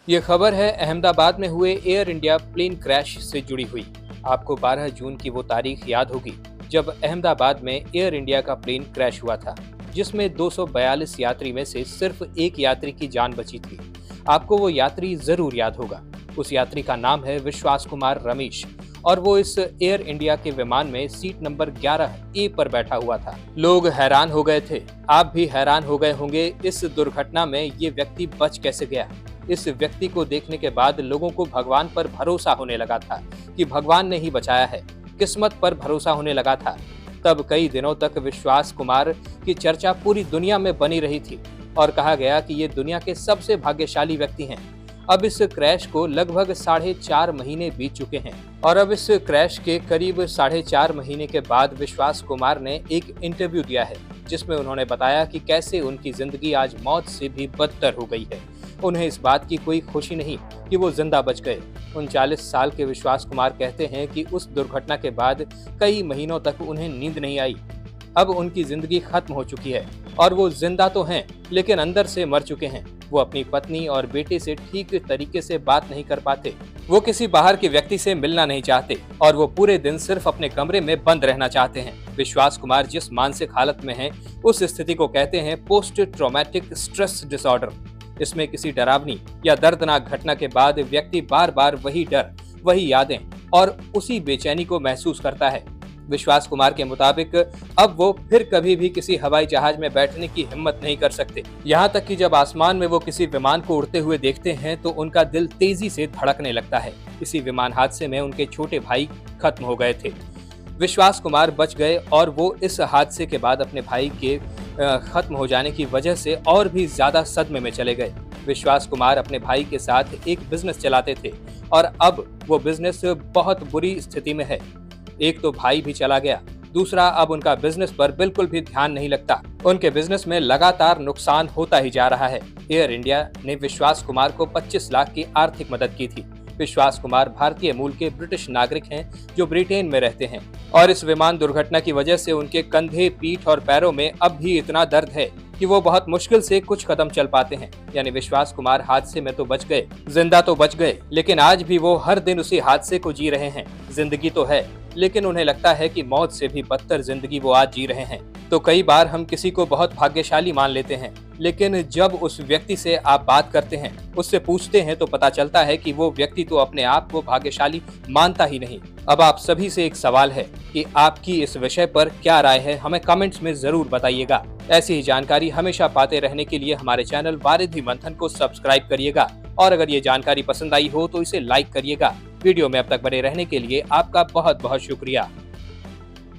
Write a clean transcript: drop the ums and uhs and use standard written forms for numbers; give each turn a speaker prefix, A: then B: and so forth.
A: ये खबर है अहमदाबाद में हुए एयर इंडिया प्लेन क्रैश से जुड़ी हुई। आपको 12 जून की वो तारीख याद होगी जब अहमदाबाद में एयर इंडिया का प्लेन क्रैश हुआ था, जिसमें 242 यात्री में से सिर्फ एक यात्री की जान बची थी। आपको वो यात्री जरूर याद होगा। उस यात्री का नाम है विश्वास कुमार रमेश और वो इस एयर इंडिया के विमान में सीट नंबर 11A पर बैठा हुआ था। लोग हैरान हो गए थे। आप भी हैरान हो गए होंगे इस दुर्घटना में ये व्यक्ति बच कैसे गया। इस व्यक्ति को देखने के बाद लोगों को भगवान पर भरोसा होने लगा था कि भगवान ने ही बचाया है, किस्मत पर भरोसा होने लगा था। तब कई दिनों तक विश्वास कुमार की चर्चा पूरी दुनिया में बनी रही थी और कहा गया कि ये दुनिया के सबसे भाग्यशाली व्यक्ति हैं। अब इस क्रैश को लगभग 4.5 महीने बीत चुके हैं और अब इस क्रैश के करीब 4.5 महीने के बाद विश्वास कुमार ने एक इंटरव्यू दिया है, जिसमें उन्होंने बताया कि कैसे उनकी जिंदगी आज मौत से भी बदतर हो गई है। उन्हें इस बात की कोई खुशी नहीं कि वो जिंदा बच गए। 39 साल के विश्वास कुमार कहते हैं कि उस दुर्घटना के बाद कई महीनों तक उन्हें नींद नहीं आई। अब उनकी जिंदगी खत्म हो चुकी है और वो जिंदा तो हैं, लेकिन अंदर से मर चुके हैं। वो अपनी पत्नी और बेटे से ठीक तरीके से बात नहीं कर पाते। वो किसी बाहर के व्यक्ति से मिलना नहीं चाहते और वो पूरे दिन सिर्फ अपने कमरे में बंद रहना चाहते हैं। विश्वास कुमार जिस मानसिक हालत में हैं, उस स्थिति को कहते हैं पोस्ट ट्रॉमेटिक स्ट्रेस डिसऑर्डर। इसमें किसी डरावनी या दर्दनाक घटना के बाद व्यक्ति बार बार वही डर, वही यादें और उसी बेचैनी को महसूस करता है। विश्वास कुमार के मुताबिक अब वो फिर कभी भी किसी हवाई जहाज में बैठने की हिम्मत नहीं कर सकते। यहाँ तक कि जब आसमान में वो किसी विमान को उड़ते हुए देखते हैं तो उनका दिल तेजी से धड़कने लगता है। इसी विमान हादसे में उनके छोटे भाई खत्म हो गए थे। विश्वास कुमार बच गए और वो इस हादसे के बाद अपने भाई के खत्म हो जाने की वजह से और भी ज्यादा सदमे में चले गए। विश्वास कुमार अपने भाई के साथ एक बिजनेस चलाते थे और अब वो बिजनेस बहुत बुरी स्थिति में है। एक तो भाई भी चला गया, दूसरा अब उनका बिजनेस पर बिल्कुल भी ध्यान नहीं लगता। उनके बिजनेस में लगातार नुकसान होता ही जा रहा है। एयर इंडिया ने विश्वास कुमार को 25 लाख की आर्थिक मदद की थी। विश्वास कुमार भारतीय मूल के ब्रिटिश नागरिक हैं जो ब्रिटेन में रहते हैं और इस विमान दुर्घटना की वजह से उनके कंधे, पीठ और पैरों में अब भी इतना दर्द है कि वो बहुत मुश्किल से कुछ कदम चल पाते हैं। यानी विश्वास कुमार हादसे में तो बच गए, जिंदा तो बच गए, लेकिन आज भी वो हर दिन उसी हादसे को जी रहे हैं। जिंदगी तो है, लेकिन उन्हें लगता है कि मौत से भी बदतर जिंदगी वो आज जी रहे हैं। तो कई बार हम किसी को बहुत भाग्यशाली मान लेते हैं, लेकिन जब उस व्यक्ति से आप बात करते हैं, उससे पूछते हैं तो पता चलता है कि वो व्यक्ति तो अपने आप को भाग्यशाली मानता ही नहीं। अब आप सभी से एक सवाल है कि आपकी इस विषय पर क्या राय है, हमें कमेंट्स में जरूर बताइएगा। ऐसी ही जानकारी हमेशा पाते रहने के लिए हमारे चैनल वारिधि मंथन को सब्सक्राइब करिएगा और अगर ये जानकारी पसंद आई हो तो इसे लाइक करिएगा। वीडियो में अब तक बने रहने के लिए आपका बहुत बहुत शुक्रिया।